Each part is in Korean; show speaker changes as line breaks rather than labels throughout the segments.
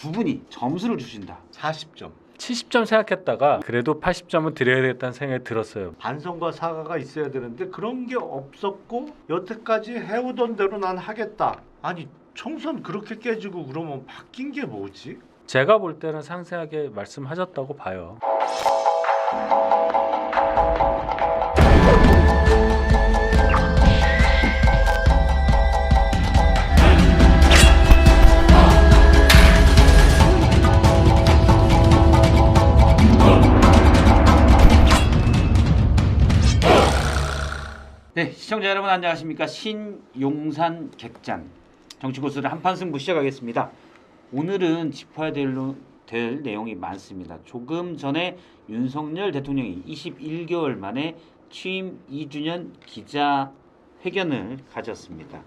두 분이 점수를 주신다.
40점.
70점 생각했다가 그래도 80점은 드려야 겠다는 생각이 들었어요.
반성과 사과가 있어야 되는데 그런 게 없었고 여태까지 해오던 대로 난 하겠다. 아니 청선 그렇게 깨지고 그러면 바뀐 게 뭐지?
제가 볼 때는 상세하게 말씀하셨다고 봐요.
네, 시청자 여러분 안녕하십니까? 신용산 객잔 정치고수들 한판 승부 시작하겠습니다. 오늘은 짚어야 될 내용이 많습니다. 조금 전에 윤석열 대통령이 21개월 만에 취임 2주년 기자회견을 가졌습니다.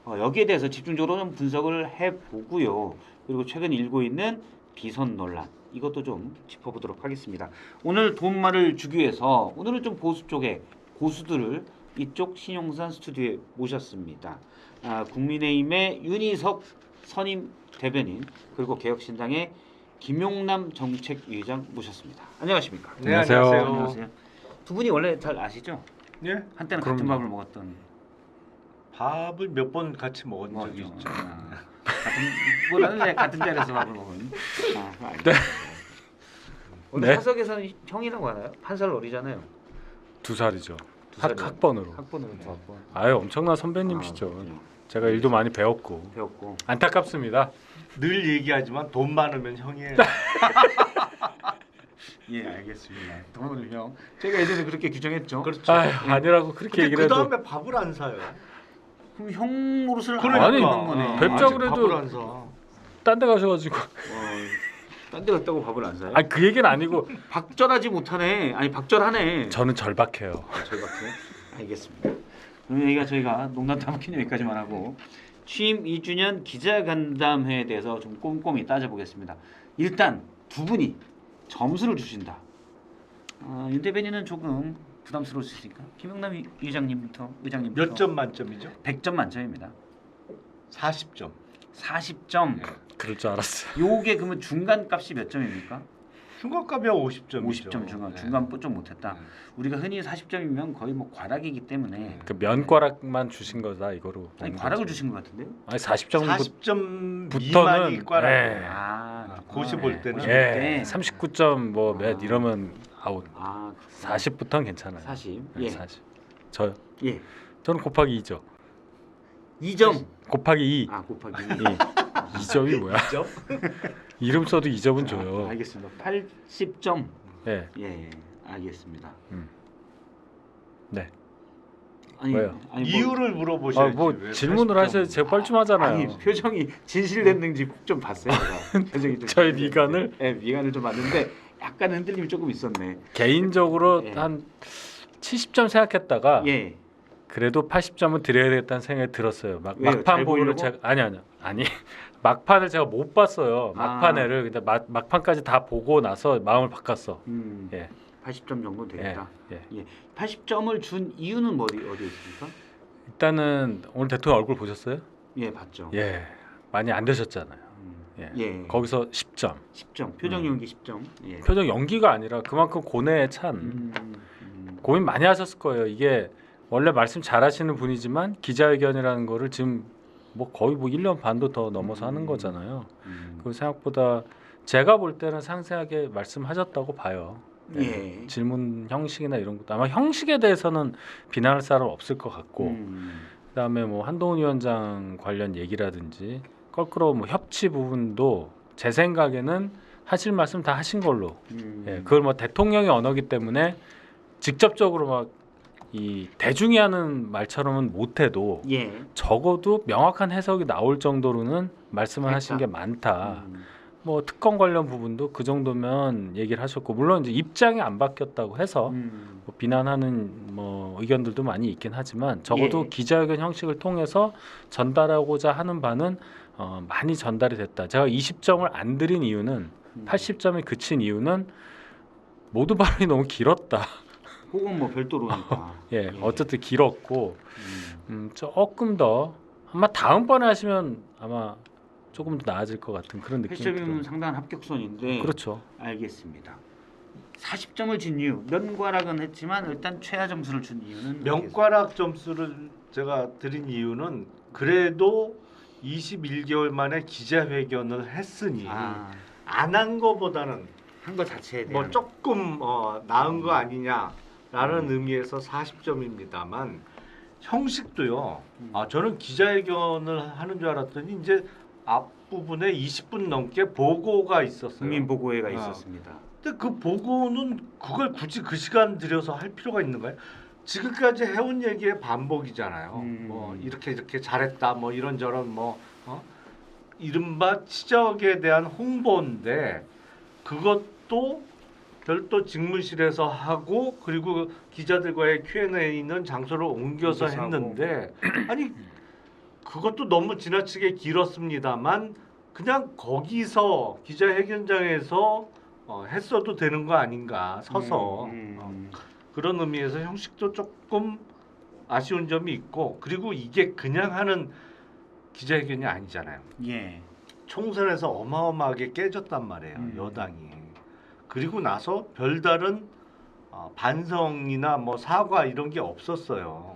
여기에 대해서 집중적으로 좀 분석을 해보고요. 그리고 최근 일고 있는 비선 논란 이것도 좀 짚어보도록 하겠습니다. 오늘 도움말을 주기 위해서 오늘은 좀 보수 쪽의 고수들을 이쪽 신용산 스튜디오에 모셨습니다. 국민의힘의 윤희석 선임 대변인 그리고 개혁신당의 김용남 정책위의장 모셨습니다. 안녕하십니까?
네,
안녕하세요.
안녕하세요. 두 분이 원래 잘 아시죠?
예?
한때는
그럼요.
같은 밥을 먹었던
밥을 몇 번 같이 먹은
뭐
적이 있죠.
같은 같은 자리에서 밥을 먹은.
네.
오늘
네.
사석에서는 형이라고 하나요? 한 살 어리잖아요.
2살이죠.
두 살이요?
학번으로.
학번으로 두 학번.
아유 엄청난 선배님이시죠.
그래요.
제가 일도 많이 배웠고
배웠고.
안타깝습니다.
늘 얘기하지만 돈 많으면 형이에요.
예, 알겠습니다. 동훈 형. 제가 예전에 그렇게 규정했죠.
그렇죠.
아유, 아니라고 그렇게
근데
얘기를
그
해도
다음에 밥을 안 사요.
그럼 형 노릇을
그러니까.
안 하는 거네.
뵙자
아직
그래도-
밥을 안 사.
딴 데 가셔가지고
딴 데 갔다고 밥을 안 사요?
아니 그 얘기는 아니고
박절하지 못하네. 아니 박절하네.
저는 절박해요.
절박해. 알겠습니다. 그럼 여기가 저희가 농담 따먹힌 여기까지만 하고 취임 2주년 기자간담회에 대해서 좀 꼼꼼히 따져보겠습니다. 일단 두 분이 점수를 주신다. 윤 대변인은 조금 부담스러울 수 있으니까 김영남 의장님부터
몇 점 만점이죠?
100점 만점입니다.
40점.
40점.
그럴 줄 알았어요.
요게 그러면 중간 값이 몇 점입니까?
중간값이 50점이죠.
50점 중간 좀 못했다.
네.
우리가 흔히 40점이면 거의 뭐 과락이기 때문에
그 면과락만 주신 거다 이거로.
아니
보는
과락을
거죠.
주신 것 같은데요?
아니 40점
40점
부터는-
미만이 과락.
네.
고시 볼 때는.
고시 볼
예.
때.
39점 뭐 몇 이러면 아웃.
아,
40부터는 괜찮아요.
40.
네,
예.
40. 저요.
예.
저는 곱하기 2죠.
2점.
곱하기 2.
아, 곱하기
2점이 뭐야?
2점?
이름 써도 2점은 줘요.
알겠습니다. 80점.
예.
예, 알겠습니다.
네.
아니,
왜요?
아니
이유를 물어보셔야지.
뭐
왜
질문을
80점?
하셔야지 제가 뻘쭘하잖아요.
아니, 표정이 진실됐는지 좀 봤어요. 제가. 표정이 좀
저의
진실됐는데.
미간을?
예, 미간을 좀 봤는데 약간 흔들림이 조금 있었네.
개인적으로
예.
한 70점 생각했다가
예.
그래도 80점은 드려야 겠다는 생각이 들었어요.
왜요? 잘
막판 보기를
보이려고?
제가 아니 막판을 제가 못 봤어요. 막판에를 근데 막판까지 다 보고 나서 마음을 바꿨어. 예.
80점 정도 되겠다.
예.
예. 80점을 준 이유는 어디에 있습니까?
일단은 오늘 대통령 얼굴 보셨어요?
예, 봤죠.
예. 많이 안 되셨잖아요. 예.
예.
거기서 10점.
10점. 표정 연기 10점. 예.
표정 연기가 아니라 그만큼 고뇌에 찬 고민 많이 하셨을 거예요. 이게 원래 말씀 잘하시는 분이지만 기자회견이라는 거를 지금 뭐 거의 뭐 1년 반도 더 넘어서 하는 거잖아요. 그 생각보다 제가 볼 때는 상세하게 말씀하셨다고 봐요. 네.
예.
질문 형식이나 이런 것도 아마 형식에 대해서는 비난할 사람 없을 것 같고 그다음에 뭐 한동훈 위원장 관련 얘기라든지 거꾸로 뭐 협치 부분도 제 생각에는 하실 말씀 다 하신 걸로 예, 그걸 뭐 대통령의 언어기 때문에 직접적으로 막 이 대중이 하는 말처럼은 못해도
예.
적어도 명확한 해석이 나올 정도로는 말씀을 하신 게 많다. 뭐 특검 관련 부분도 그 정도면 얘기를 하셨고 물론 이제 입장이 안 바뀌었다고 해서 뭐 비난하는 뭐 의견들도 많이 있긴 하지만 적어도
예.
기자회견 형식을 통해서 전달하고자 하는 바는 많이 전달이 됐다. 제가 20점을 안 드린 이유는 80점에 그친 이유는 모두 발언이 너무 길었다.
혹은 뭐 별도로니까.
예, 어쨌든 길었고 조금 더 아마 다음번에 하시면 아마 조금 더 나아질 것 같은 그런 느낌이 들어요.
80점이면 상당한 합격선인데
그렇죠.
알겠습니다. 40점을 준 이유 면과락은 했지만 일단 최하 점수를 준 이유는
명과락 점수를 제가 드린 이유는 그래도 21개월 만에 기자회견을 했으니 안 한 거보다는
한 거 자체에 대한
뭐 조금 나은 거 아니냐라는 의미에서 40점입니다만 형식도요. 저는 기자회견을 하는 줄 알았더니 이제 앞부분에 20분 넘게 보고가 있었어요.
국민보고회가 있었습니다.
근데 그 보고는 그걸 굳이 그 시간 들여서 할 필요가 있는가요? 지금까지 해온 얘기의 반복이잖아요. 뭐 이렇게 잘했다, 뭐 이런저런 뭐 이른바 치적에 대한 홍보인데 그것도 별도 직무실에서 하고 그리고 기자들과의 Q&A는 장소를 옮겨서
옮겨서
했는데 아니 그것도 너무 지나치게 길었습니다만 그냥 거기서 기자회견장에서 했어도 되는 거 아닌가 서서 그런 의미에서 형식도 조금 아쉬운 점이 있고 그리고 이게 그냥 하는 기자회견이 아니잖아요.
예.
총선에서 어마어마하게 깨졌단 말이에요. 여당이. 그리고 나서 별다른 반성이나 뭐 사과 이런 게 없었어요.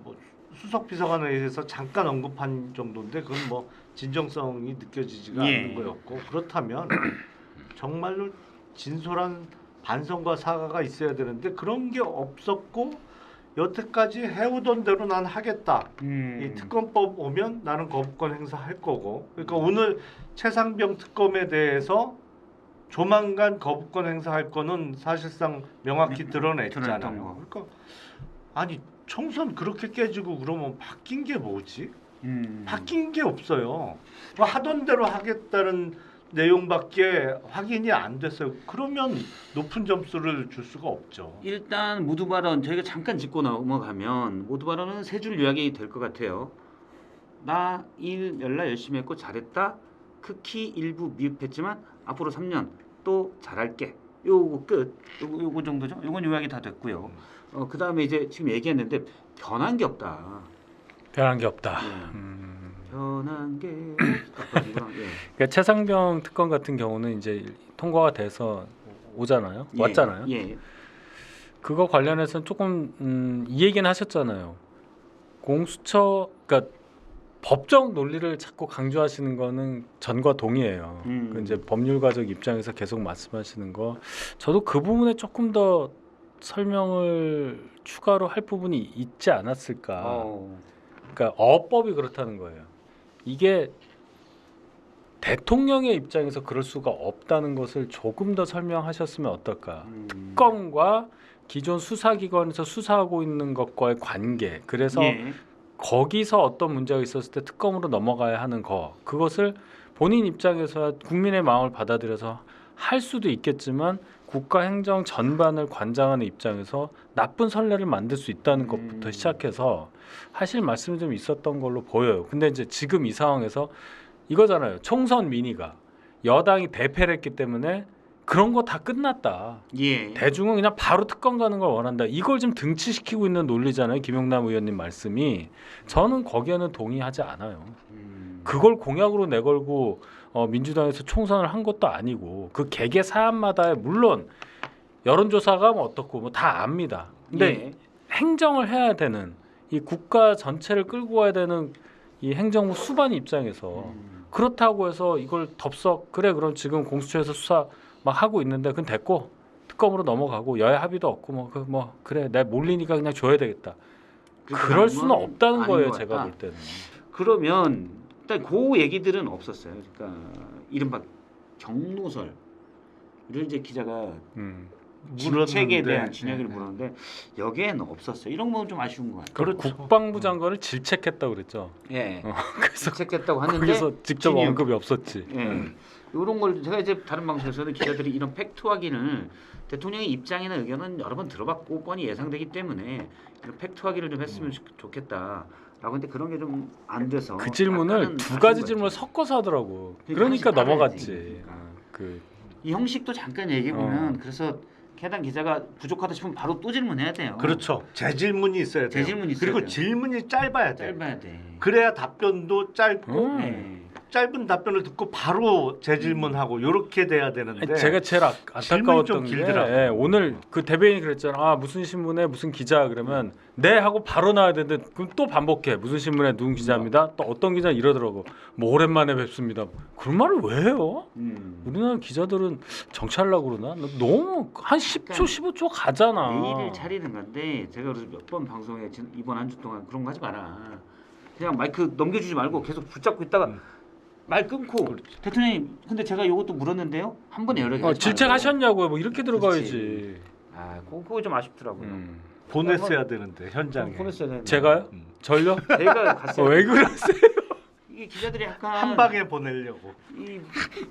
뭐 수석 비서관에 의해서 잠깐 언급한 정도인데 그건 뭐 진정성이 느껴지지가
예.
않는 거였고 그렇다면 정말로 진솔한 반성과 사과가 있어야 되는데 그런 게 없었고 여태까지 해오던 대로 난 하겠다. 이 특검법 오면 나는 거부권 행사할 거고 그러니까 오늘 최상병 특검에 대해서 조만간 거부권 행사할 거는 사실상 명확히 드러냈잖아요. 그러니까 아니 총선 그렇게 깨지고 그러면 바뀐 게 뭐지? 바뀐 게 없어요. 뭐 하던 대로 하겠다는 내용밖에 확인이 안 됐어요. 그러면 높은 점수를 줄 수가 없죠.
일단 모두 발언 저희가 잠깐 짚고 넘어가면 모두 발언은 세 줄 요약이 될 것 같아요. 나 일 연락 열심히 했고 잘했다. 극히 일부 미흡했지만 앞으로 3년 또 잘할게. 요거 끝. 요거 정도죠. 요건 요약이 다 됐고요. 그 다음에 이제 지금 얘기했는데 변한 게 없다.
변한 게 없다.
변한 게 없다. 예.
그러니까 최상병 특검 같은 경우는 이제 통과가 돼서 오잖아요.
예.
왔잖아요.
예.
그거 관련해서는 조금 이 얘기는 하셨잖아요. 공수처 그러니까 법적 논리를 자꾸 강조하시는 거는 전과 동의해요. 그 이제 법률가적 입장에서 계속 말씀하시는 거 저도 그 부분에 조금 더 설명을 추가로 할 부분이 있지 않았을까. 그러니까 어법이 그렇다는 거예요. 이게 대통령의 입장에서 그럴 수가 없다는 것을 조금 더 설명하셨으면 어떨까. 특검과 기존 수사기관에서 수사하고 있는 것과의 관계. 그래서
예.
거기서 어떤 문제가 있었을 때 특검으로 넘어가야 하는 거. 그것을 본인 입장에서 국민의 마음을 받아들여서 할 수도 있겠지만 국가 행정 전반을 관장하는 입장에서 나쁜 선례를 만들 수 있다는 것부터 시작해서 하실 말씀이 좀 있었던 걸로 보여요. 근데 이제 지금 이 상황에서 이거잖아요. 총선 민의가 여당이 대패를 했기 때문에 그런 거 다 끝났다.
예.
대중은 그냥 바로 특검 가는 걸 원한다. 이걸 좀 등치시키고 있는 논리잖아요. 김용남 의원님 말씀이. 저는 거기에는 동의하지 않아요. 그걸 공약으로 내걸고 민주당에서 총선을 한 것도 아니고 그 개개 사안마다의 물론 여론조사가 뭐 어떻고 뭐 다 압니다. 근데
예.
행정을 해야 되는 이 국가 전체를 끌고 가야 되는 이 행정부 수반 입장에서 그렇다고 해서 이걸 덥석 그래 그럼 지금 공수처에서 수사 막 하고 있는데 그건 됐고 특검으로 넘어가고 여야 합의도 없고 뭐 그래 내 몰리니까 그냥 줘야 되겠다. 그럴 수는 없다는 거예요. 제가 볼 때는.
그러면 일단 그 얘기들은 없었어요. 그러니까 이른바 경로설을 이제 기자가 정책에 대한 진역을 물었는데 여기에는 없었어요. 이런 건 좀 아쉬운 것 같아요.
그렇죠.
국방부 장관을 질책했다고 그랬죠.
예.
그래서
질책했다고 하는데
거기서 직접
진역.
언급이 없었지.
예. 이런 걸 제가 이제 다른 방송에서는 기자들이 이런 팩트 확인을 대통령의 입장이나 의견은 여러 번 들어봤고 뻔히 예상되기 때문에 이런 팩트 확인을 좀 했으면 좋겠다. 라고 했는데 그런 게 좀 안 돼서
그 질문을 두 가지 질문을 섞어서 하더라고. 그러니까 넘어갔지.
이 형식도 잠깐 얘기해 보면 그래서 해당 기자가 부족하다 싶으면 바로 또 질문해야 돼요.
그렇죠. 재질문이 있어야 돼요.
재질문이 있어야
그리고
돼요.
질문이 짧아야 돼.
짧아야 돼.
그래야 답변도 짧고
네.
짧은 답변을 듣고 바로 재질문하고 이렇게 돼야 되는데
아니, 제가 제일 안타까웠던
좀
게
길더라고요.
예, 오늘 그 대변인이 그랬잖아. 아, 무슨 신문에 무슨 기자 그러면 네 하고 바로 나와야 되는데 그럼 또 반복해. 무슨 신문에 누군 기자입니다. 또 어떤 기자 이러더라고. 뭐 오랜만에 뵙습니다. 그런 말을 왜 해요? 우리나라 기자들은 정치하려고 그러나? 너무 한 10초 15초 가잖아.
예의를 차리는 건데 제가 그래서 몇 번 방송에 이번 한 주 동안 그런 거 하지 마라. 그냥 마이크 넘겨주지 말고 계속 붙잡고 있다가 말 끊고 대통령님 근데 제가 이것도 물었는데요. 한 번에 여러 개 하지
질책하셨냐고요. 뭐 이렇게 들어가야지.
말고. 아, 그거 좀 아쉽더라고요.
보냈어야 되는데 현장에.
보냈어야 되는데.
제가요? 절요?
제가 갔어요.
왜 그러세요?
이게 기자들이 약간
한 방에 보내려고.
이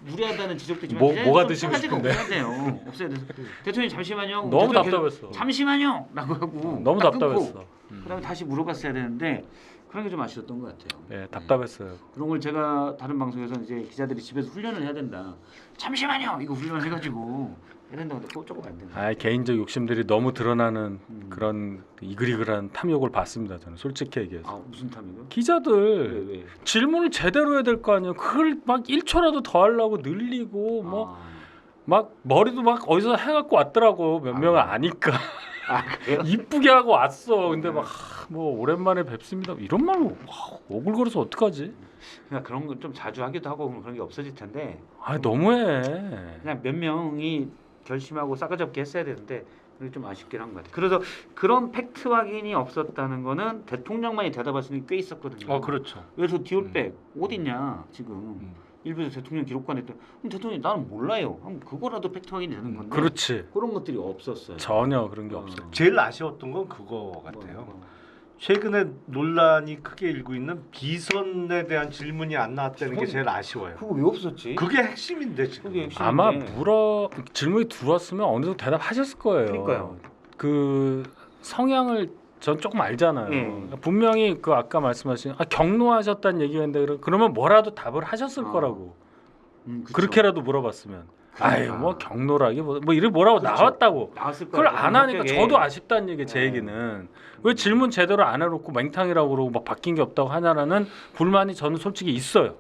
무리하다는 지적도 있지만
뭐- 뭐가
좀
드시고
싸가지가
싶은데?
없어야 돼요. 없어야 돼서 대통령님 잠시만요.
너무
대통령이 계속
답답했어.
잠시만요라고 하고
너무
딱 끊고
답답했어.
그다음에 다시 물어봤어야 되는데 그런 게 좀 아쉬웠던 것 같아요.
예, 답답했어요.
그런 걸 제가 다른 방송에서 이제 기자들이 집에서 훈련을 해야 된다. 잠시만요. 이거 훈련을 해가지고 해야 된다고 그거 조금 안 된다.
아, 개인적 욕심들이 너무 드러나는
음.
그런 이글이글한 탐욕을 받습니다. 저는 솔직히 얘기해서.
아 무슨 탐이요?
기자들
왜?
질문을 제대로 해야 될 거 아니에요. 그걸 막 1초라도 더 하려고 늘리고 뭐 막 머리도 막 어디서 해갖고 왔더라고. 몇 명은 아니까
그래요?
이쁘게 하고 왔어. 근데 막 뭐 오랜만에 뵙습니다. 이런 말로 오글거려서 어떡하지?
그냥 그런 거 좀 자주 하기도 하고 그런 게 없어질 텐데
아, 너무해.
그냥 몇 명이 결심하고 싸가지 없게 했어야 되는데 그게 좀 아쉽긴 한 것 같아요. 그래서 그런 팩트 확인이 없었다는 거는 대통령만이 대답할 수 있는 게 꽤 있었거든요.
그렇죠.
그래서 디올백 어딨냐 지금 일부에서 대통령 기록관에 있던 그럼 대통령이 나는 몰라요. 그럼 그거라도 팩트 확인이 되는 건데
그렇지.
그런 것들이 없었어요.
전혀 그런 게 없어요.
제일 아쉬웠던 건 그거 같아요. 최근에 논란이 크게 일고 있는 비선에 대한 질문이 안 나왔다는 게 제일 아쉬워요.
그거 왜 없었지?
그게 핵심인데 지금.
그게 핵심인데.
아마 질문이 들어왔으면 어느 정도 대답하셨을 거예요.
그러니까요.
그 성향을 전 조금 알잖아요.
예.
분명히 그 아까 말씀하신 경로하셨다는 얘기였는데 그러면 뭐라도 답을 하셨을 거라고.
그쵸.
그렇게라도 물어봤으면. 아이
그러니까.
뭐 경로라기 뭐 이래 뭐라고
그렇죠.
나왔다고.
나왔을
그걸
거예요.
안 하니까
성격에.
저도 아쉽다는 얘기 제
네.
얘기는 왜 질문 제대로 안 해놓고 맹탕이라고 그러고 막 바뀐 게 없다고 하냐라는 불만이 저는 솔직히 있어요.